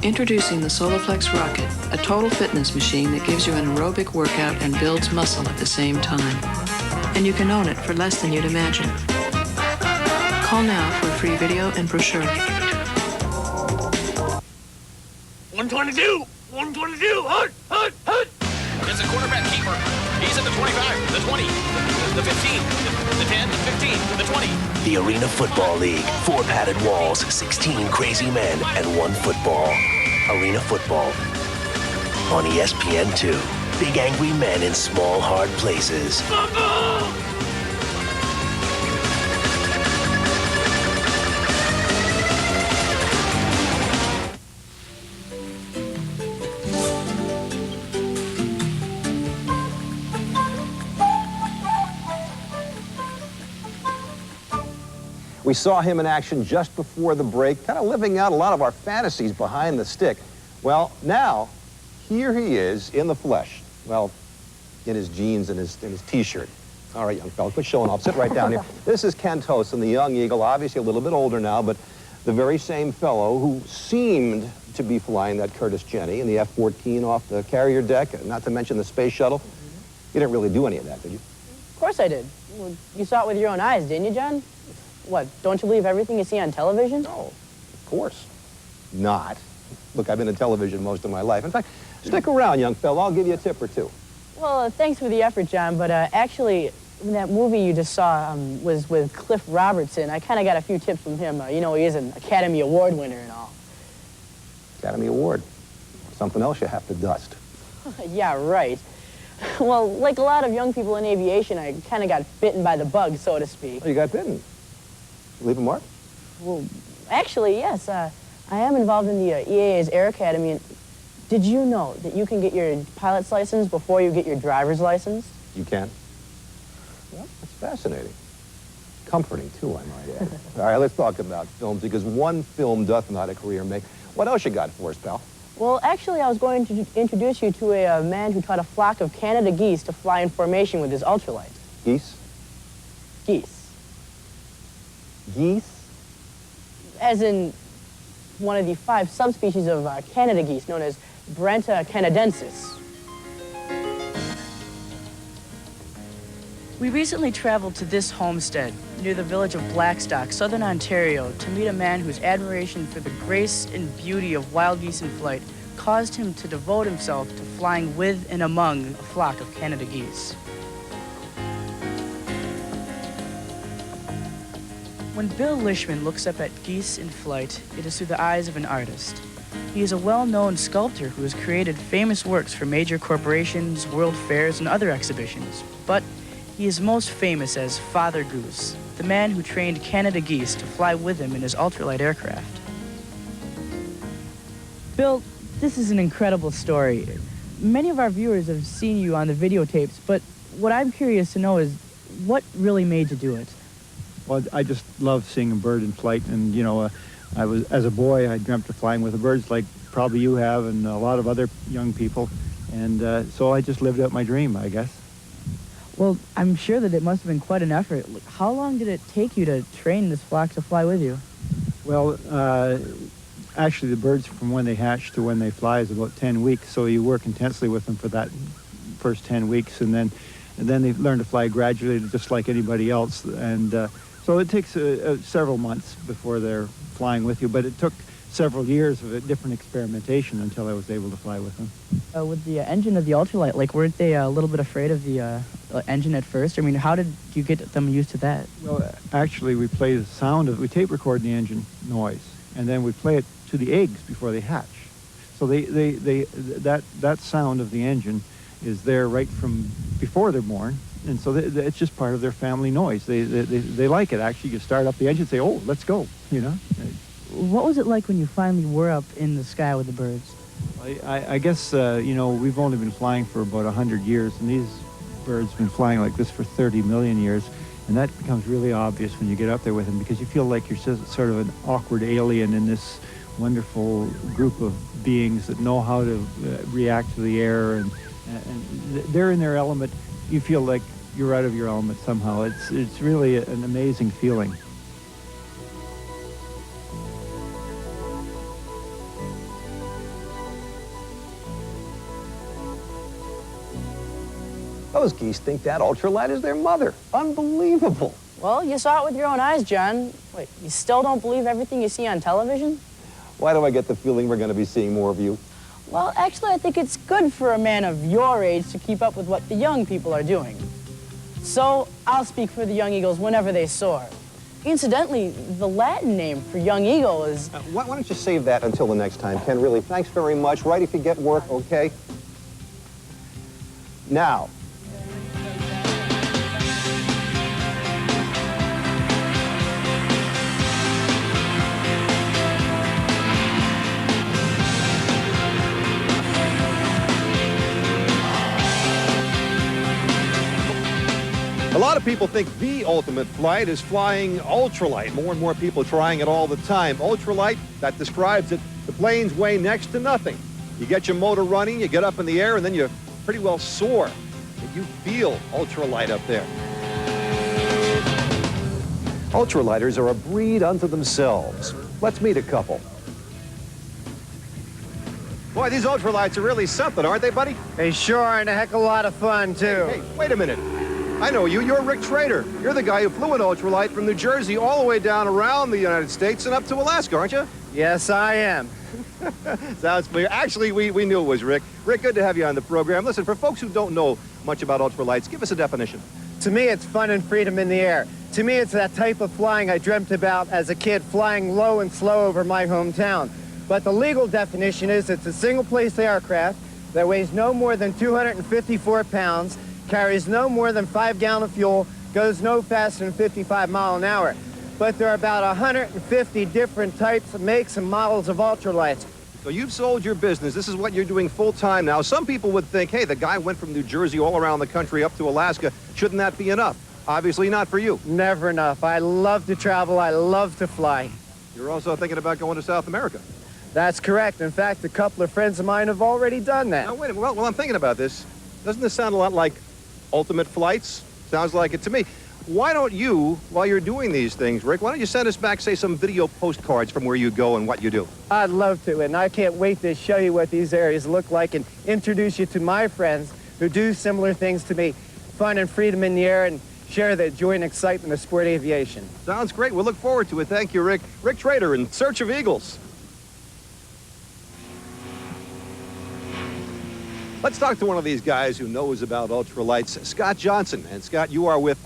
Introducing the Soloflex Rocket, a total fitness machine that gives you an aerobic workout and builds muscle at the same time. And you can own it for less than you'd imagine. Call now for a free video and brochure. 122! 122! Hut! Hut! Hut! There's a quarterback keeper. He's at the 25, the 20, the 15, the 10, the 15, the 20. The Arena Football League. 4 padded walls, 16 crazy men, and 1 football. Arena Football. On ESPN2. Big angry men in small, hard places. We saw him in action just before the break, kind of living out a lot of our fantasies behind the stick. Well, now, here he is in the flesh. Well, in his jeans and his T-shirt. All right, young fella, quit showing off. Sit right down here. This is Ken Tosin, the young eagle, obviously a little bit older now, but the very same fellow who seemed to be flying that Curtiss Jenny in the F-14 off the carrier deck, not to mention the space shuttle. You didn't really do any of that, did you? Of course I did. Well, you saw it with your own eyes, didn't you, John? What, don't you believe everything you see on television? No, of course not. Look, I've been in television most of my life. In fact, stick around, young fella. I'll give you a tip or two. Well, thanks for the effort, John, but actually, that movie you just saw was with Cliff Robertson. I kind of got a few tips from him. You know, he is an Academy Award winner and all. Academy Award. Something else you have to dust. Yeah, right. Well, like a lot of young people in aviation, I kind of got bitten by the bug, so to speak. Oh, you got bitten? Leave a mark? Well, actually, yes. I am involved in the EAA's Air Academy. And did you know that you can get your pilot's license before you get your driver's license? You can? Well, that's fascinating. Comforting, too, I might add. All right, let's talk about films, because one film doth not a career make. What else you got for us, pal? Well, actually, I was going to introduce you to a man who taught a flock of Canada geese to fly in formation with his ultralight. Geese? Geese. Geese? As in one of the 5 subspecies of Canada geese, known as Brenta canadensis. We recently traveled to this homestead near the village of Blackstock, southern Ontario, to meet a man whose admiration for the grace and beauty of wild geese in flight caused him to devote himself to flying with and among a flock of Canada geese. When Bill Lishman looks up at geese in flight, it is through the eyes of an artist. He is a well-known sculptor who has created famous works for major corporations, world fairs, and other exhibitions. But he is most famous as Father Goose, the man who trained Canada geese to fly with him in his ultralight aircraft. Bill, this is an incredible story. Many of our viewers have seen you on the videotapes, but what I'm curious to know is what really made you do it? Well, I just love seeing a bird in flight, and you know, as a boy, I dreamt of flying with the birds, like probably you have, and a lot of other young people, and so I just lived out my dream, I guess. Well, I'm sure that it must have been quite an effort. How long did it take you to train this flock to fly with you? Well, actually, the birds from when they hatch to when they fly is about 10 weeks, so you work intensely with them for that first 10 weeks, and then they learn to fly gradually, just like anybody else, and so it takes several months before they're flying with you, but it took several years of different experimentation until I was able to fly with them. With the engine of the ultralight, like, weren't they a little bit afraid of the engine at first? I mean, how did you get them used to that? Well, actually, we play the sound of, we tape record the engine noise, and then we play it to the eggs before they hatch. So that sound of the engine is there right from before they're born, and so it's just part of their family noise. They like it, actually. You start up the engine and say, oh, let's go, you know? What was it like when you finally were up in the sky with the birds? I guess, you know, we've only been flying for about 100 years, and these birds have been flying like this for 30 million years, and that becomes really obvious when you get up there with them, because you feel like you're sort of an awkward alien in this wonderful group of beings that know how to react to the air, and they're in their element. You feel like you're out of your element somehow. It's really an amazing feeling. Those geese think that ultralight is their mother. Unbelievable. Well, you saw it with your own eyes, John. Wait, you still don't believe everything you see on television? Why do I get the feeling we're going to be seeing more of you? Well, actually, I think it's good for a man of your age to keep up with what the young people are doing. So, I'll speak for the young eagles whenever they soar. Incidentally, the Latin name for young eagle is... Why don't you save that until the next time, Ken? Really, thanks very much. Right if you get work, okay? Now, a lot of people think the ultimate flight is flying ultralight. More and more people trying it all the time. Ultralight, that describes it. The planes weigh next to nothing. You get your motor running, you get up in the air, and then you pretty well soar. And you feel ultralight up there. Ultralighters are a breed unto themselves. Let's meet a couple. Boy, these ultralights are really something, aren't they, buddy? They sure are, and a heck of a lot of fun, too. Hey, wait a minute. I know you. You're Rick Trader. You're the guy who flew an ultralight from New Jersey all the way down around the United States and up to Alaska, aren't you? Yes, I am. Sounds familiar. Actually, we knew it was Rick. Rick, good to have you on the program. Listen, for folks who don't know much about ultralights, give us a definition. To me, it's fun and freedom in the air. To me, it's that type of flying I dreamt about as a kid, flying low and slow over my hometown. But the legal definition is it's a single-place aircraft that weighs no more than 254 pounds, carries no more than 5 gallons of fuel, goes no faster than 55 miles an hour. But there are about 150 different types, makes, and models of ultralights. So you've sold your business. This is what you're doing full-time now. Some people would think, hey, the guy went from New Jersey all around the country up to Alaska. Shouldn't that be enough? Obviously not for you. Never enough. I love to travel. I love to fly. You're also thinking about going to South America. That's correct. In fact, a couple of friends of mine have already done that. Now, wait a minute. Well, I'm thinking about this. Doesn't this sound a lot like Ultimate Flights? Sounds like it to me. Why don't you, while you're doing these things, Rick, why don't you send us back, say, some video postcards from where you go and what you do? I'd love to, and I can't wait to show you what these areas look like and introduce you to my friends who do similar things to me. Fun and freedom in the air, and share the joy and excitement of sport aviation. Sounds great. We'll look forward to it. Thank you, Rick. Rick Trader, In Search of Eagles. Let's talk to one of these guys who knows about ultralights, Scott Johnson. And Scott, you are with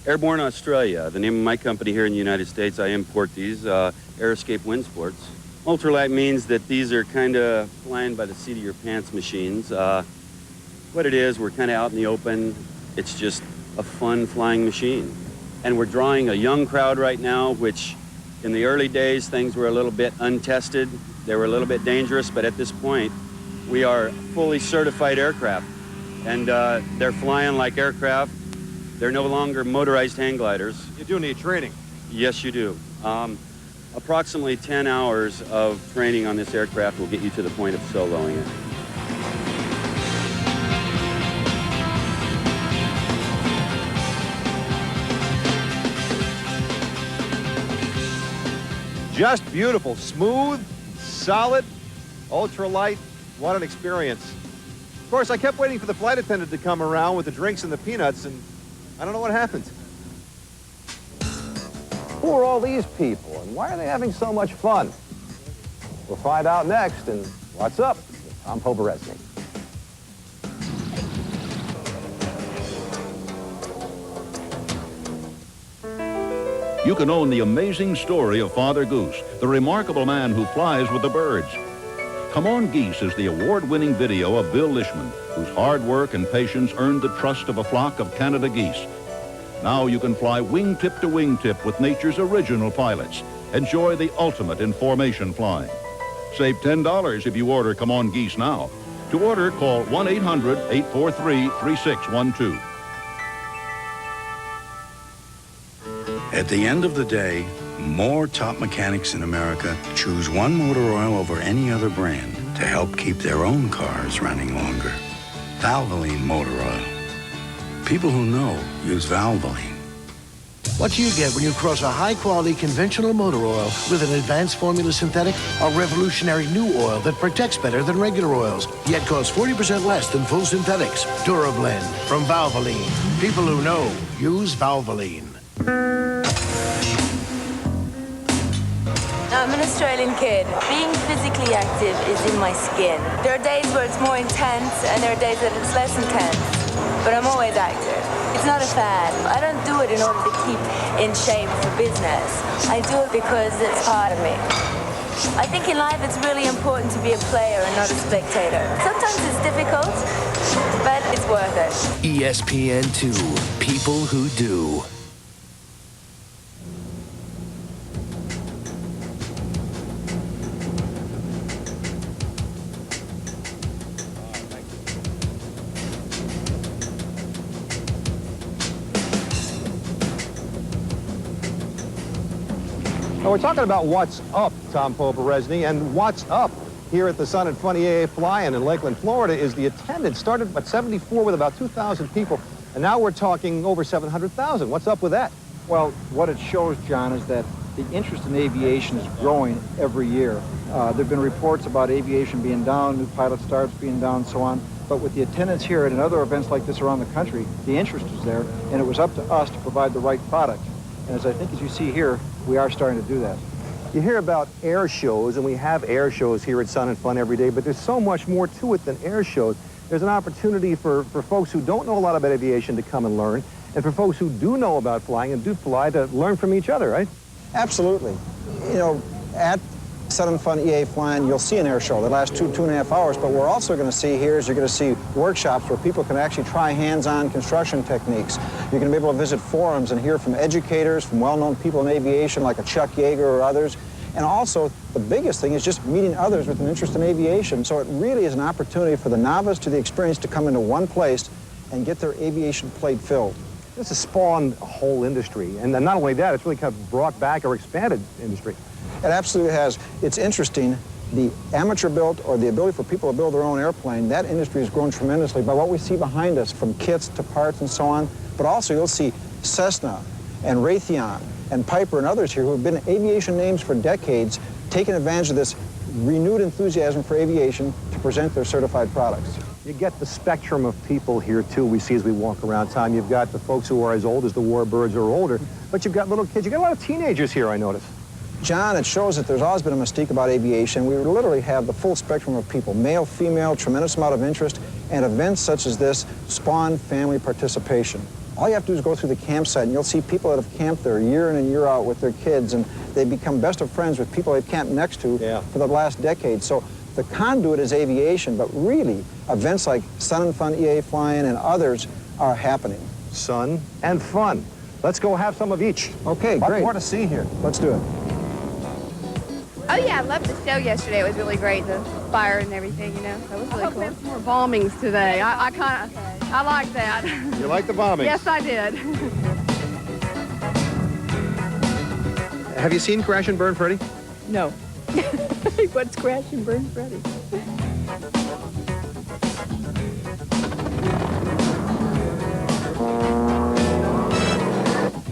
Airborne Australia, the name of my company here in the United States. I import these, Aeroscape Wind Sports. Ultralight means that these are kind of flying by the seat of your pants machines. What it is, we're kind of out in the open. It's just a fun flying machine. And we're drawing a young crowd right now, which in the early days, things were a little bit untested. They were a little bit dangerous, but at this point, we are fully certified aircraft. And they're flying like aircraft. They're no longer motorized hang gliders. You do need training. Yes, you do. Approximately 10 hours of training on this aircraft will get you to the point of soloing it. Just beautiful, smooth, solid, ultralight. What an experience. Of course, I kept waiting for the flight attendant to come around with the drinks and the peanuts, and I don't know what happened. Who are all these people, and why are they having so much fun? We'll find out next in What's Up with Tom Poveresny. You can own the amazing story of Father Goose, the remarkable man who flies with the birds. Come On Geese is the award-winning video of Bill Lishman, whose hard work and patience earned the trust of a flock of Canada geese. Now you can fly wingtip to wingtip with nature's original pilots. Enjoy the ultimate in formation flying. Save $10 if you order Come On Geese now. To order, call 1-800-843-3612. At the end of the day, more top mechanics in America choose One Motor Oil over any other brand to help keep their own cars running longer. Valvoline Motor Oil. People who know use Valvoline. What do you get when you cross a high-quality conventional motor oil with an advanced formula synthetic? A revolutionary new oil that protects better than regular oils, yet costs 40% less than full synthetics. DuraBlend from Valvoline. People who know use Valvoline. I'm an Australian kid. Being physically active is in my skin. There are days where it's more intense and there are days that it's less intense, but I'm always active. It's not a fad. I don't do it in order to keep in shape for business. I do it because it's part of me. I think in life it's really important to be a player and not a spectator. Sometimes it's difficult, but it's worth it. ESPN2, people who do. Now, we're talking about what's up, Tom Poveresny, and what's up here at the Sun and Fun EAA Fly-In in Lakeland, Florida, is the attendance. Started at 74 with about 2,000 people, and now we're talking over 700,000. What's up with that? Well, what it shows, John, is that the interest in aviation is growing every year. There have been reports about aviation being down, new pilot starts being down, so on. But with the attendance here and other events like this around the country, the interest is there, and it was up to us to provide the right product. And as I think, as you see here, we are starting to do that. You hear about air shows, and we have air shows here at Sun and Fun every day, but there's so much more to it than air shows. There's an opportunity for folks who don't know a lot about aviation to come and learn, and for folks who do know about flying and do fly to learn from each other, right? Absolutely. You know, at Sun and Fun EAA Fly-In, you'll see an air show that lasts 2.5 hours, but we're also going to see here is you're going to see workshops where people can actually try hands-on construction techniques. You're going to be able to visit forums and hear from educators, from well-known people in aviation like a Chuck Yeager or others. And also, the biggest thing is just meeting others with an interest in aviation. So it really is an opportunity for the novice to the experienced to come into one place and get their aviation plate filled. This has spawned a whole industry, and not only that, it's really kind of brought back or expanded industry. It absolutely has. It's interesting. The amateur built or the ability for people to build their own airplane, that industry has grown tremendously by what we see behind us, from kits to parts and so on. But also you'll see Cessna and Raytheon and Piper and others here who have been aviation names for decades, taking advantage of this renewed enthusiasm for aviation to present their certified products. You get the spectrum of people here, too, we see as we walk around town. You've got the folks who are as old as the warbirds or older, but you've got little kids. You've got a lot of teenagers here, I notice. John, it shows that there's always been a mystique about aviation. We literally have the full spectrum of people, male, female, tremendous amount of interest, and events such as this spawn family participation. All you have to do is go through the campsite, and you'll see people that have camped there year in and year out with their kids, and they become best of friends with people they've camped next to for the last decade. So the conduit is aviation, but really, events like Sun and Fun, EAA Flying, and others are happening. Sun and fun. Let's go have some of each. Okay, great. Lots more to see here. Let's do it. Oh yeah, I loved the show yesterday. It was really great, the fire and everything, you know. So it was really cool. More bombings today. I like that. You like the bombings? Yes, I did. Have you seen Crash and Burn Freddy? No. What's Crash and Burn Freddy?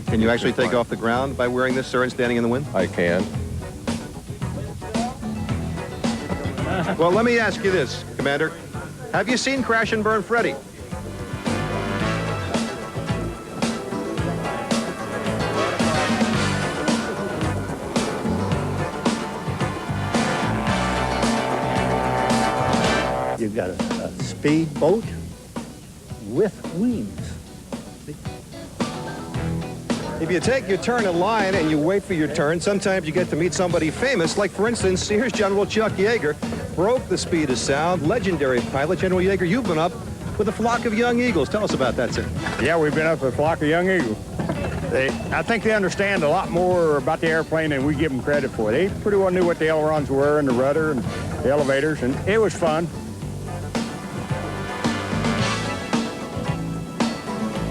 Can you actually take off the ground by wearing this, sir, and standing in the wind? I can. Well, let me ask you this, Commander. Have you seen Crash and Burn Freddy? You've got a speedboat with wings. If you take your turn in line and you wait for your turn, sometimes you get to meet somebody famous. Like, for instance, here's General Chuck Yeager, broke the speed of sound, legendary pilot. General Yeager, you've been up with a flock of young eagles. Tell us about that, sir. Yeah, we've been up with a flock of young eagles. I think they understand a lot more about the airplane than we give them credit for. They pretty well knew what the ailerons were and the rudder and the elevators, and it was fun.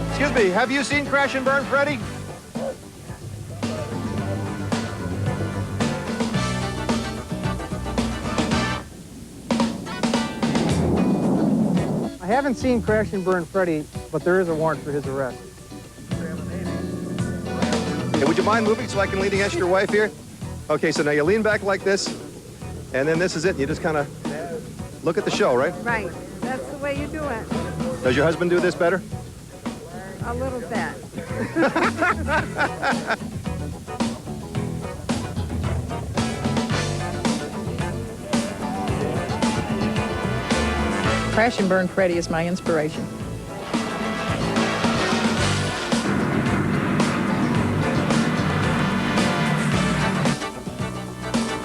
Excuse me, have you seen Crash and Burn Freddy? I haven't seen Crash and Burn Freddy, but there is a warrant for his arrest. Hey, would you mind moving so I can lean against your wife here? Okay, so now you lean back like this, and then this is it. You just kind of look at the show, right? Right. That's the way you do it. Does your husband do this better? A little bit. Crash and Burn Freddy is my inspiration.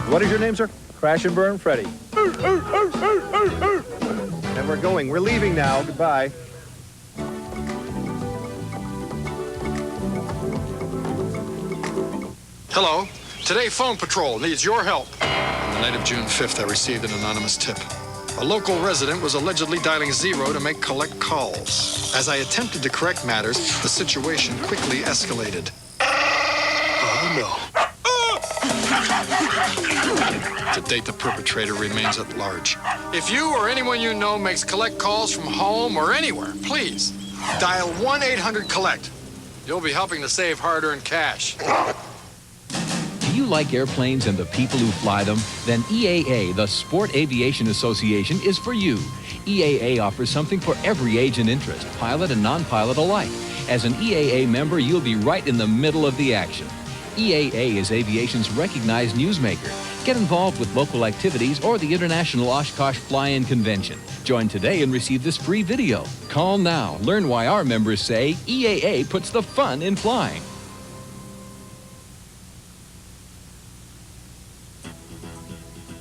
What is your name, sir? Crash and Burn Freddy. And we're going. We're leaving now. Goodbye. Hello. Today, Phone Patrol needs your help. On the night of June 5th, I received an anonymous tip. A local resident was allegedly dialing 0 to make collect calls. As I attempted to correct matters, the situation quickly escalated. Oh, no. To date, the perpetrator remains at large. If you or anyone you know makes collect calls from home or anywhere, please dial 1-800-COLLECT. You'll be helping to save hard-earned cash. Do you like airplanes and the people who fly them? Then EAA, the Sport Aviation Association, is for you. EAA offers something for every age and interest, pilot and non-pilot alike. As an EAA member, you'll be right in the middle of the action. EAA is aviation's recognized newsmaker. Get involved with local activities or the International Oshkosh Fly-In Convention. Join today and receive this free video. Call now. Learn why our members say EAA puts the fun in flying.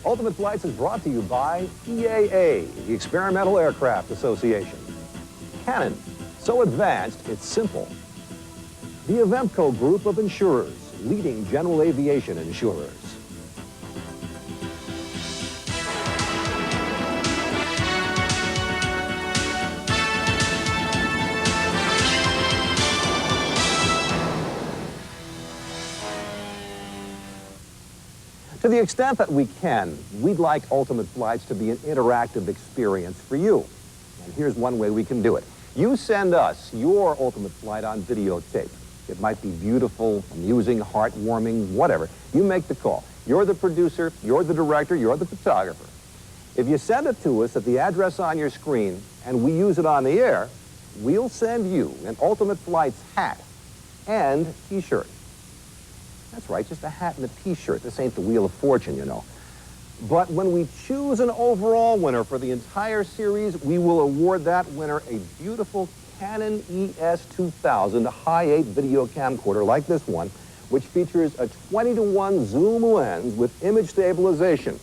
Ultimate Flights is brought to you by EAA, the Experimental Aircraft Association. Canon, so advanced, it's simple. The Avemco Group of Insurers, leading general aviation insurers. To the extent that we can, we'd like Ultimate Flights to be an interactive experience for you. And here's one way we can do it. You send us your Ultimate Flight on videotape. It might be beautiful, amusing, heartwarming, whatever. You make the call. You're the producer, you're the director, you're the photographer. If you send it to us at the address on your screen and we use it on the air, we'll send you an Ultimate Flights hat and t-shirt. That's right, just a hat and a t-shirt. This ain't the Wheel of Fortune, you know. But when we choose an overall winner for the entire series, we will award that winner a beautiful Canon ES2000 high-8 video camcorder like this one, which features a 20-to-1 zoom lens with image stabilization.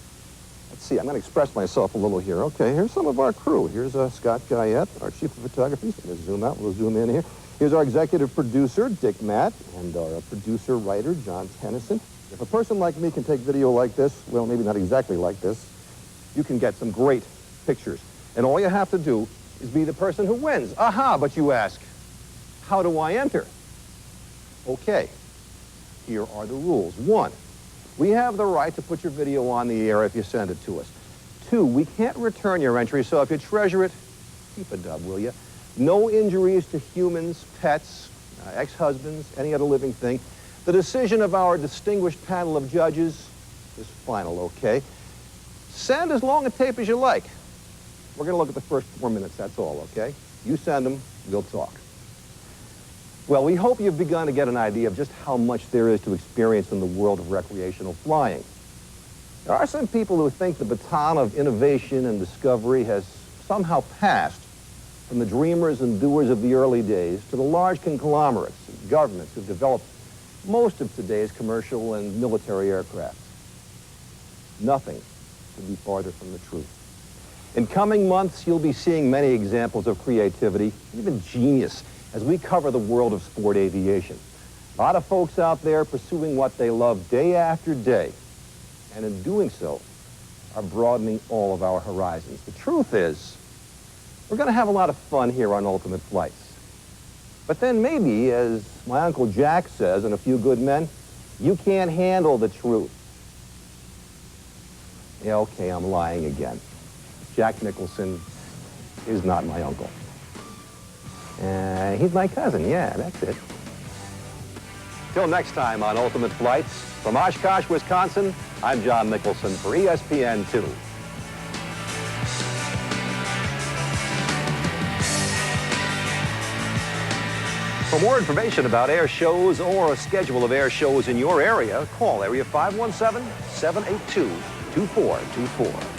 Let's see, I'm going to express myself a little here. Okay, here's some of our crew. Here's Scott Guyette, our chief of photography. So let's zoom out, we'll zoom in here. Here's our executive producer, Dick Matt, and our producer-writer, John Tennyson. If a person like me can take video like this, well, maybe not exactly like this, you can get some great pictures. And all you have to do is be the person who wins. Aha, but you ask, how do I enter? Okay, here are the rules. 1, we have the right to put your video on the air if you send it to us. 2, we can't return your entry, so if you treasure it, keep a dub, will you? No injuries to humans, pets, ex-husbands, any other living thing. The decision of our distinguished panel of judges is final, okay? Send as long a tape as you like. We're going to look at the first 4 minutes, that's all, okay? You send them, we'll talk. Well, we hope you've begun to get an idea of just how much there is to experience in the world of recreational flying. There are some people who think the baton of innovation and discovery has somehow passed from the dreamers and doers of the early days to the large conglomerates and governments who've developed most of today's commercial and military aircraft. Nothing could be farther from the truth. In coming months, you'll be seeing many examples of creativity, even genius, as we cover the world of sport aviation. A lot of folks out there pursuing what they love day after day, and in doing so, are broadening all of our horizons. The truth is, we're going to have a lot of fun here on Ultimate Flights. But then maybe, as my Uncle Jack says in A Few Good Men, you can't handle the truth. Yeah, okay, I'm lying again. Jack Nicholson is not my uncle. He's my cousin, yeah, that's it. Till next time on Ultimate Flights, from Oshkosh, Wisconsin, I'm John Nicholson for ESPN2. For more information about air shows or a schedule of air shows in your area, call area 517-782-2424.